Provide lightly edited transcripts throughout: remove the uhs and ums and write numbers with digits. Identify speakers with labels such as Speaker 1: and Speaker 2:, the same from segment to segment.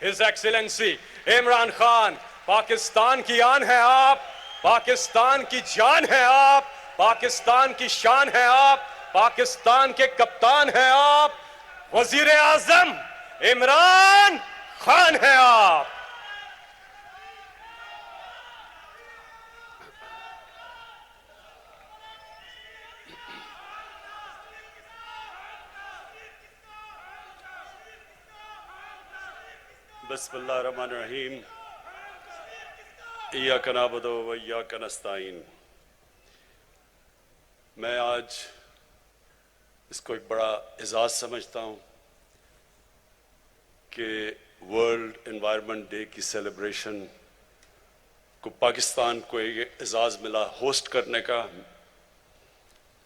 Speaker 1: His Excellency Imran Khan, Pakistan کی آن ہے آپ، پاکستان کی جان ہے آپ، پاکستان کی شان ہے آپ، پاکستان کے کپتان ہیں آپ، وزیر اعظم عمران خان ہیں آپ۔ بسم اللہ الرحمن الرحیم، ایاک نعبد و ایاک نستعین۔ میں آج اس کو ایک بڑا اعزاز سمجھتا ہوں کہ ورلڈ انوائرمنٹ ڈے کی سیلیبریشن کو پاکستان کو ایک اعزاز ملا ہوسٹ کرنے کا،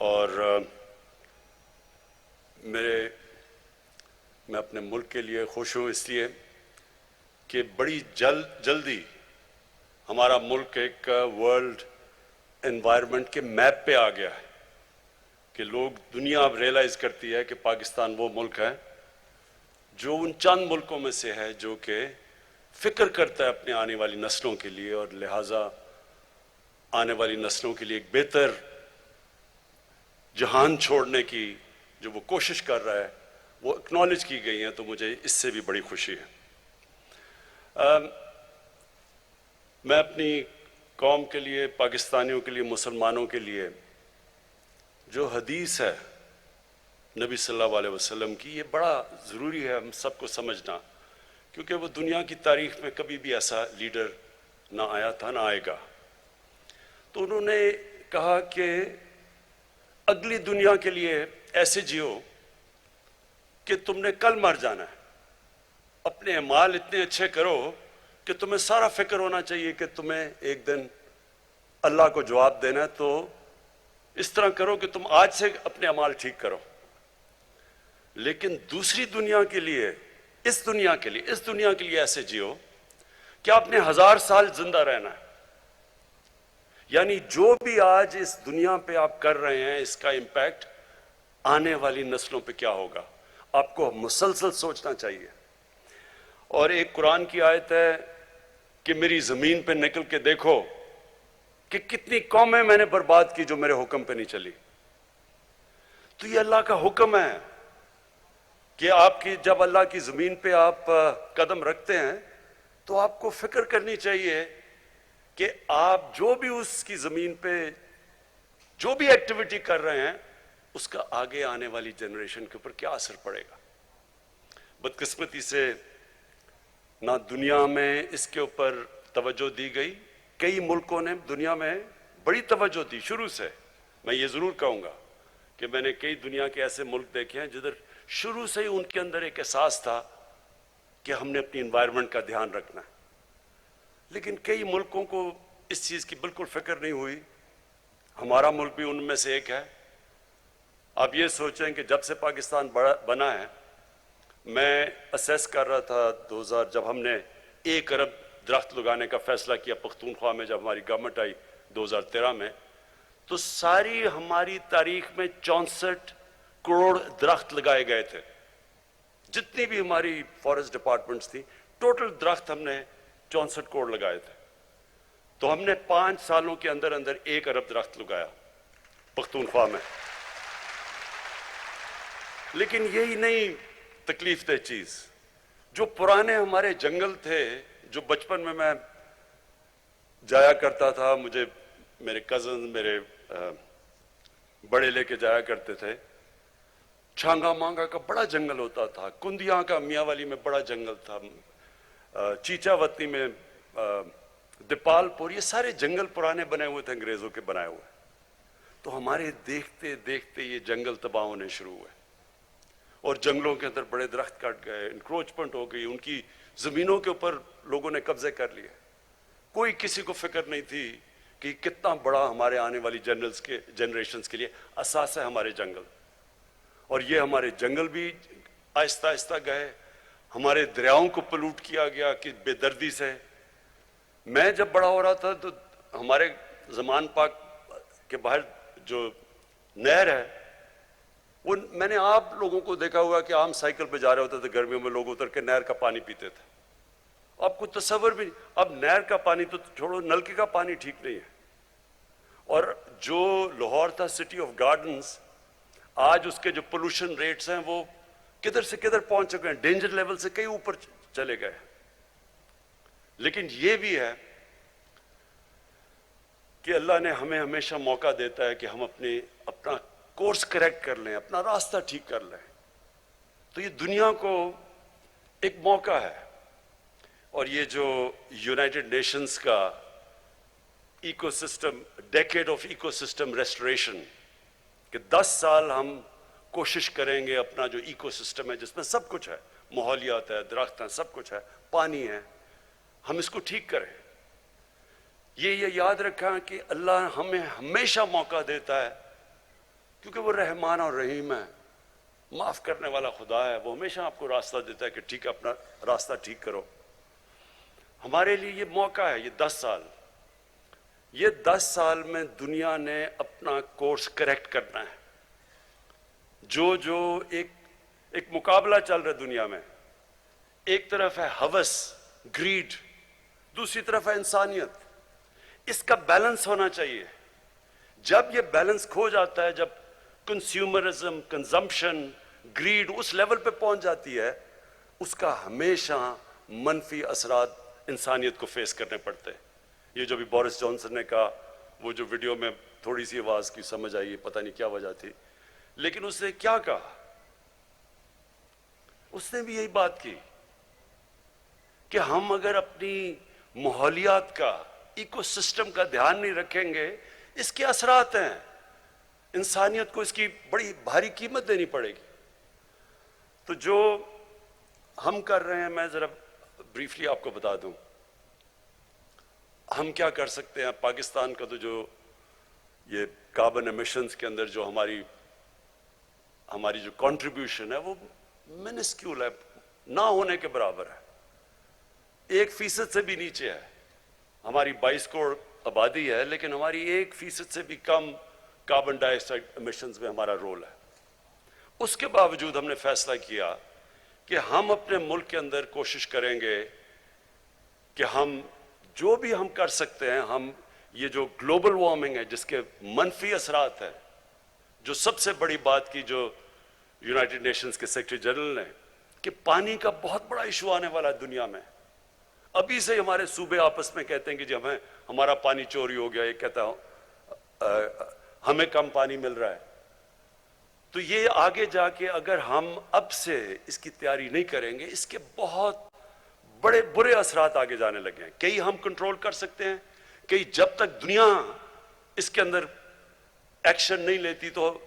Speaker 1: اور میں اپنے ملک کے لیے خوش ہوں اس لیے کہ بڑی جلدی ہمارا ملک ایک ورلڈ انوائرمنٹ کے میپ پہ آ گیا ہے کہ لوگ دنیا اب ریئلائز کرتی ہے کہ پاکستان وہ ملک ہے جو ان چند ملکوں میں سے ہے جو کہ فکر کرتا ہے اپنے آنے والی نسلوں کے لیے، اور لہٰذا آنے والی نسلوں کے لیے ایک بہتر جہان چھوڑنے کی جو وہ کوشش کر رہا ہے وہ اکنالج کی گئی ہیں، تو مجھے اس سے بھی بڑی خوشی ہے۔ میں اپنی قوم کے لیے، پاکستانیوں کے لیے، مسلمانوں کے لیے جو حدیث ہے نبی صلی اللہ علیہ وسلم کی، یہ بڑا ضروری ہے ہم سب کو سمجھنا، کیونکہ وہ دنیا کی تاریخ میں کبھی بھی ایسا لیڈر نہ آیا تھا نہ آئے گا۔ تو انہوں نے کہا کہ اگلی دنیا کے لیے ایسے جیو کہ تم نے کل مر جانا ہے، اپنے اعمال اتنے اچھے کرو کہ تمہیں سارا فکر ہونا چاہیے کہ تمہیں ایک دن اللہ کو جواب دینا ہے، تو اس طرح کرو کہ تم آج سے اپنے اعمال ٹھیک کرو۔ لیکن دوسری دنیا کے لیے، اس دنیا کے لیے ایسے جیو کہ آپ نے 1000 سال زندہ رہنا ہے، یعنی جو بھی آج اس دنیا پہ آپ کر رہے ہیں اس کا امپیکٹ آنے والی نسلوں پہ کیا ہوگا، آپ کو مسلسل سوچنا چاہیے۔ اور ایک قرآن کی آیت ہے کہ میری زمین پہ نکل کے دیکھو کہ کتنی قومیں میں نے برباد کی جو میرے حکم پہ نہیں چلی۔ تو یہ اللہ کا حکم ہے کہ آپ کی جب اللہ کی زمین پہ آپ قدم رکھتے ہیں تو آپ کو فکر کرنی چاہیے کہ آپ جو بھی اس کی زمین پہ جو بھی ایکٹیویٹی کر رہے ہیں اس کا آگے آنے والی جنریشن کے اوپر کیا اثر پڑے گا۔ بدقسمتی سے نہ دنیا میں اس کے اوپر توجہ دی گئی، کئی ملکوں نے دنیا میں بڑی توجہ دی شروع سے۔ میں یہ ضرور کہوں گا کہ میں نے کئی دنیا کے ایسے ملک دیکھے ہیں جدھر شروع سے ہی ان کے اندر ایک احساس تھا کہ ہم نے اپنی انوائرمنٹ کا دھیان رکھنا ہے، لیکن کئی ملکوں کو اس چیز کی بالکل فکر نہیں ہوئی۔ ہمارا ملک بھی ان میں سے ایک ہے۔ آپ یہ سوچیں کہ جب سے پاکستان بنا ہے، میں اسیس کر رہا تھا 2000 جب ہم نے 1 ارب درخت لگانے کا فیصلہ کیا پختونخوا میں، جب ہماری گورنمنٹ آئی 2013 میں، تو ساری ہماری تاریخ میں 64 کروڑ درخت لگائے گئے تھے۔ جتنی بھی ہماری فارسٹ ڈپارٹمنٹس تھی، ٹوٹل درخت ہم نے 64 کروڑ لگائے تھے۔ تو ہم نے 5 سالوں کے اندر 1 ارب درخت لگایا پختونخوا میں۔ لیکن یہی نہیں تکلیف دہ چیز، جو پرانے ہمارے جنگل تھے، جو بچپن میں جایا کرتا تھا، مجھے میرے کزن میرے بڑے لے کے جایا کرتے تھے، چھانگا مانگا کا بڑا جنگل ہوتا تھا، کندیاں کا میاں والی میں بڑا جنگل تھا، چیچا وطنی میں، دیپال پور، یہ سارے جنگل پرانے بنے ہوئے تھے، انگریزوں کے بنائے ہوئے۔ تو ہمارے دیکھتے دیکھتے یہ جنگل تباہ ہونے شروع ہوئے، اور جنگلوں کے اندر بڑے درخت کٹ گئے، انکروچمنٹ ہو گئی، ان کی زمینوں کے اوپر لوگوں نے قبضے کر لیے۔ کوئی کسی کو فکر نہیں تھی کہ کتنا بڑا ہمارے آنے والی جنریشنز کے لیے اساس ہے ہمارے جنگل۔ اور یہ ہمارے جنگل بھی آہستہ آہستہ گئے، ہمارے دریاؤں کو پلوٹ کیا گیا کہ بے دردی سے۔ میں جب بڑا ہو رہا تھا تو ہمارے زمان پاک کے باہر جو نہر ہے، وہ میں نے آپ لوگوں کو دیکھا ہوا کہ عام سائیکل پہ جا رہے ہوتے تھے، گرمیوں میں لوگ اتر کے نہر کا پانی پیتے تھے۔ آپ کو تصور بھی نہیں. اب نہر کا پانی تو چھوڑو, نلکے کا پانی ٹھیک نہیں ہے. اور جو لاہور تھا سٹی آف گارڈنز, آج اس کے جو پولوشن ریٹس ہیں وہ کدھر سے کدھر پہنچ چکے ہیں, ڈینجر لیول سے کئی اوپر چلے گئے. لیکن یہ بھی ہے کہ اللہ نے ہمیں ہمیشہ موقع دیتا ہے کہ ہم اپنا کورس کریکٹ کر لیں, اپنا راستہ ٹھیک کر لیں. تو یہ دنیا کو ایک موقع ہے. اور یہ جو یونائٹڈ نیشنز کا ecosystem, decade of ecosystem restoration, کہ 10 سال ہم کوشش کریں گے اپنا جو ایکو سسٹم ہے جس میں سب کچھ ہے, ماحولیات ہے, درخت ہیں, سب کچھ ہے, پانی ہے, ہم اس کو ٹھیک کریں. یہ یاد رکھا کہ اللہ ہمیں ہمیشہ موقع دیتا ہے کیونکہ وہ رحمان اور رحیم ہے, معاف کرنے والا خدا ہے. وہ ہمیشہ آپ کو راستہ دیتا ہے کہ ٹھیک ہے, اپنا راستہ ٹھیک کرو. ہمارے لیے یہ موقع ہے, یہ 10 سال. یہ 10 سال میں دنیا نے اپنا کورس کریکٹ کرنا ہے. جو ایک مقابلہ چل رہا ہے دنیا میں, ایک طرف ہے ہوس, گریڈ, دوسری طرف ہے انسانیت. اس کا بیلنس ہونا چاہیے. جب یہ بیلنس کھو جاتا ہے, جب کنزیومرزم, کنزمپشن, گریڈ اس لیول پہ پہنچ جاتی ہے, اس کا ہمیشہ منفی اثرات انسانیت کو فیس کرنے پڑتے ہیں. یہ جو بھی بورس جانسن نے کہا, وہ جو ویڈیو میں تھوڑی سی آواز کی سمجھ آئی, پتہ نہیں کیا وجہ تھی, لیکن اس نے کیا کہا, اس نے بھی یہی بات کی کہ ہم اگر اپنی ماحولیات کا, ایکو سسٹم کا دھیان نہیں رکھیں گے, اس کے اثرات ہیں, انسانیت کو اس کی بڑی بھاری قیمت دینی پڑے گی. تو جو ہم کر رہے ہیں, میں ذرا بریفلی آپ کو بتا دوں ہم کیا کر سکتے ہیں. پاکستان کا تو جو یہ کاربن ایمیشنز کے اندر جو ہماری جو کنٹریبیوشن ہے وہ منسکیول ہے, نہ ہونے کے برابر ہے, 1% سے بھی نیچے ہے. ہماری 22 کروڑ آبادی ہے, لیکن ہماری 1% سے بھی کم کاربن ڈائی آکسائڈ ایمیشنز میں ہمارا رول ہے. اس کے باوجود ہم نے فیصلہ کیا کہ ہم اپنے ملک کے اندر کوشش کریں گے کہ ہم جو بھی ہم کر سکتے ہیں, ہم یہ جو گلوبل وارمنگ ہے جس کے منفی اثرات ہیں, جو سب سے بڑی بات کی جو یونائٹڈ نیشنز کے سیکرٹری جنرل نے, کہ پانی کا بہت بڑا ایشو آنے والا ہے دنیا میں. ابھی سے ہمارے صوبے آپس میں کہتے ہیں کہ جی ہمارا پانی چوری ہو گیا, یہ کہتا ہمیں کم پانی مل رہا ہے. تو یہ آگے جا کے اگر ہم اب سے اس کی تیاری نہیں کریں گے, اس کے بہت بڑے برے اثرات آگے جانے لگے ہیں. کئی ہم کنٹرول کر سکتے ہیں, کئی جب تک دنیا اس کے اندر ایکشن نہیں لیتی تو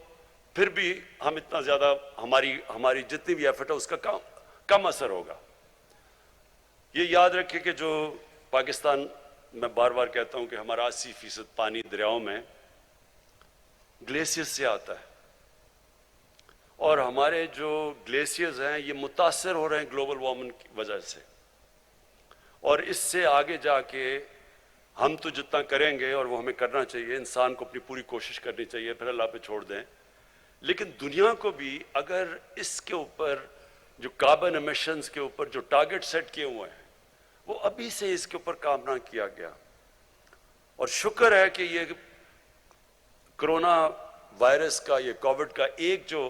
Speaker 1: پھر بھی ہم اتنا زیادہ ہماری جتنی بھی ایفرٹ ہے اس کا کم اثر ہوگا. یہ یاد رکھیں کہ جو پاکستان, میں بار بار کہتا ہوں کہ ہمارا 80% پانی دریاؤں میں گلیشیئر سے آتا ہے, اور ہمارے جو گلیشیئرز ہیں یہ متاثر ہو رہے ہیں گلوبل وارمنگ کی وجہ سے. اور اس سے آگے جا کے ہم تو جتنا کریں گے, اور وہ ہمیں کرنا چاہیے, انسان کو اپنی پوری کوشش کرنی چاہیے, پھر اللہ پہ چھوڑ دیں. لیکن دنیا کو بھی اگر اس کے اوپر جو کاربن ایمیشنز کے اوپر جو ٹارگٹ سیٹ کیے ہوئے ہیں, وہ ابھی سے اس کے اوپر کام نہ کیا گیا. اور شکر ہے کہ یہ کرونا وائرس کا, یہ کووڈ کا ایک جو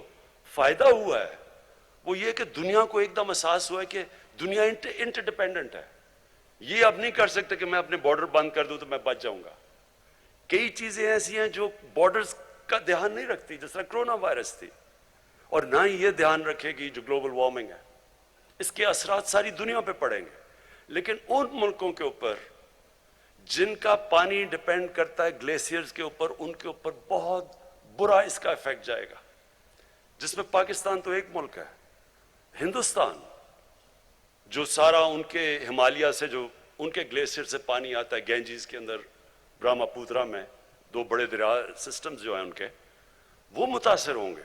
Speaker 1: فائدہ ہوا ہے وہ یہ کہ دنیا کو ایک دم احساس ہوا ہے کہ دنیا انٹر ڈیپینڈنٹ ہے. یہ اب نہیں کر سکتے کہ میں اپنے بارڈر بند کر دوں تو میں بچ جاؤں گا. کئی چیزیں ایسی ہیں جو بارڈرز کا دھیان نہیں رکھتی, جس طرح کرونا وائرس تھی, اور نہ ہی یہ دھیان رکھے گی جو گلوبل وارمنگ ہے, اس کے اثرات ساری دنیا پہ پڑیں گے. لیکن ان ملکوں کے اوپر جن کا پانی ڈیپینڈ کرتا ہے گلیشیئرز کے اوپر, ان کے اوپر بہت برا اس کا ایفیکٹ جائے گا, جس میں پاکستان تو ایک ملک ہے. ہندوستان جو سارا ان کے ہمالیہ سے جو ان کے گلیشیئر سے پانی آتا ہے, گینجیز کے اندر, برہما پوترا میں, 2 بڑے دریا سسٹمز جو ہیں ان کے, وہ متاثر ہوں گے.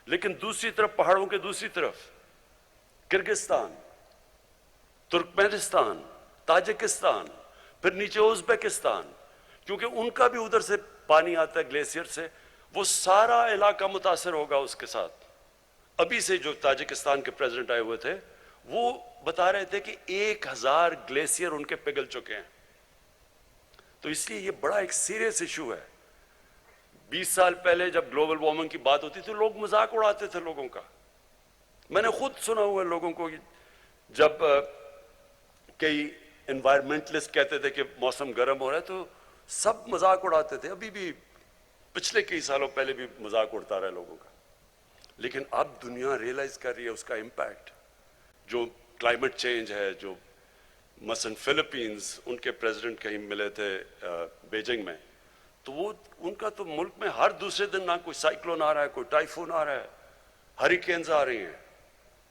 Speaker 1: لیکن دوسری طرف پہاڑوں کے دوسری طرف کرگستان, ترکمانستان, تاجکستان, پھر نیچے ازبکستان, کیونکہ ان کا بھی ادھر سے پانی آتا ہے گلیشیئر سے, وہ سارا علاقہ متاثر ہوگا اس کے ساتھ. ابھی سے جو تاجکستان کے پریزیڈنٹ آئے ہوئے تھے وہ بتا رہے تھے کہ 1000 گلیشیئر ان کے پگھل چکے ہیں. تو اس لیے یہ بڑا ایک سیریس ایشو ہے. 20 سال پہلے جب گلوبل وارمنگ کی بات ہوتی تھی لوگ مذاق اڑاتے تھے لوگوں کا. میں نے خود سنا ہوا ہے لوگوں کو جب کئی انوائرمنٹلسٹ کہتے تھے کہ موسم گرم ہو رہا ہے تو سب مذاق اڑاتے تھے. ابھی بھی پچھلے کئی سالوں پہلے بھی مذاق اڑتا رہا لوگوں کا. لیکن اب دنیا ریئلائز کر رہی ہے اس کا امپیکٹ. جو کلائمیٹ چینج ہے, جو مثلا فلپینز, ان کے پریزیڈنٹ کہیں ملے تھے بیجنگ میں, تو وہ ان کا تو ملک میں ہر دوسرے دن نہ کوئی سائیکلون آ رہا ہے, کوئی ٹائفون آ رہا ہے, ہریکینز آ رہی ہیں.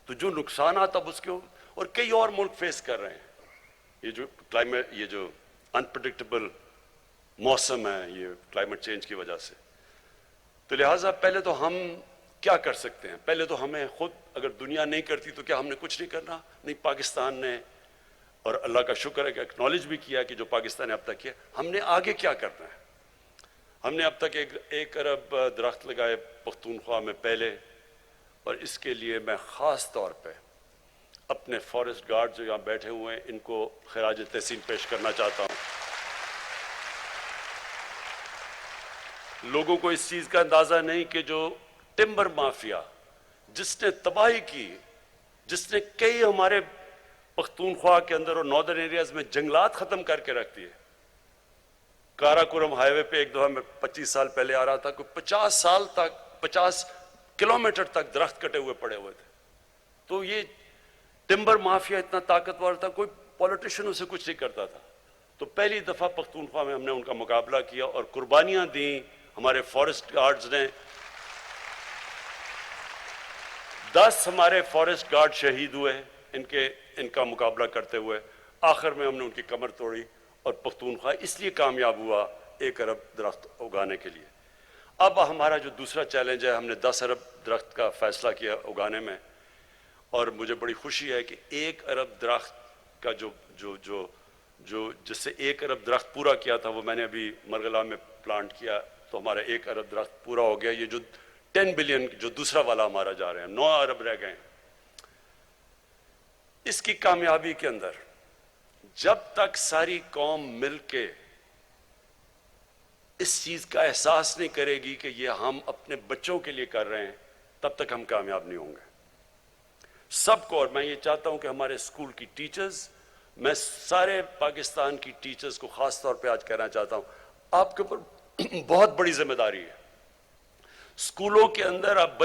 Speaker 1: تو جو نقصانات اب اس کے اور کئی اور ملک فیس کر رہے ہیں. یہ جو کلائمیٹ, یہ جو انپریڈکٹیبل موسم ہے یہ کلائمیٹ چینج کی وجہ سے. تو لہٰذا پہلے تو ہم کیا کر سکتے ہیں؟ پہلے تو ہمیں خود, اگر دنیا نہیں کرتی تو کیا ہم نے کچھ نہیں کرنا؟ نہیں, پاکستان نے, اور اللہ کا شکر ہے کہ اکنالج بھی کیا کہ جو پاکستان نے اب تک کیا. ہم نے آگے کیا کرنا ہے؟ ہم نے اب تک 1 ارب درخت لگائے پختونخوا میں پہلے, اور اس کے لیے میں خاص طور پہ اپنے فارسٹ گارڈ جو یہاں بیٹھے ہوئے ہیں ان کو خراج تحسین پیش کرنا چاہتا ہوں. لوگوں کو اس چیز کا اندازہ نہیں کہ جو ٹمبر مافیا جس نے تباہی کی, جس نے کئی ہمارے پختونخوا کے اندر اور ناردرن ایریاز میں جنگلات ختم کر کے رکھ دیے. کاراکورم ہائی وے پہ ایک دفعہ میں 25 سال پہلے آ رہا تھا, کوئی 50 سال تک 50 کلومیٹر تک درخت کٹے ہوئے پڑے ہوئے تھے. تو یہ ٹمبر مافیا اتنا طاقتور تھا, کوئی پولیٹیشین اسے کچھ نہیں کرتا تھا. تو پہلی دفعہ پختونخوا میں ہم نے ان کا مقابلہ کیا اور قربانیاں دیں. ہمارے فارسٹ گارڈز نے 10 ہمارے فارسٹ گارڈ شہید ہوئے ان کا مقابلہ کرتے ہوئے. آخر میں ہم نے ان کی کمر توڑی اور پختونخوا اس لیے کامیاب ہوا 1 ارب درخت اگانے کے لیے. اب ہمارا جو دوسرا چیلنج ہے, ہم نے 10 ارب درخت کا فیصلہ کیا اگانے میں, اور مجھے بڑی خوشی ہے کہ 1 ارب درخت کا جو جس سے 1 ارب درخت پورا کیا تھا وہ میں نے ابھی مرغلا میں پلانٹ کیا, تو ہمارا 1 ارب درخت پورا ہو گیا. یہ جو 10 بلین جو دوسرا والا ہمارا جا رہے ہیں, 9 ارب رہ گئے ہیں. اس کی کامیابی کے اندر جب تک ساری قوم مل کے اس چیز کا احساس نہیں کرے گی کہ یہ ہم اپنے بچوں کے لیے کر رہے ہیں, تب تک ہم کامیاب نہیں ہوں گے. سب کو, اور میں یہ چاہتا ہوں کہ ہمارے اسکول کی ٹیچرز, میں سارے پاکستان کی ٹیچرز کو خاص طور پہ آج کہنا چاہتا ہوں, آپ کے اوپر بہت بڑی ذمہ داری ہے. اسکولوں کے اندر اب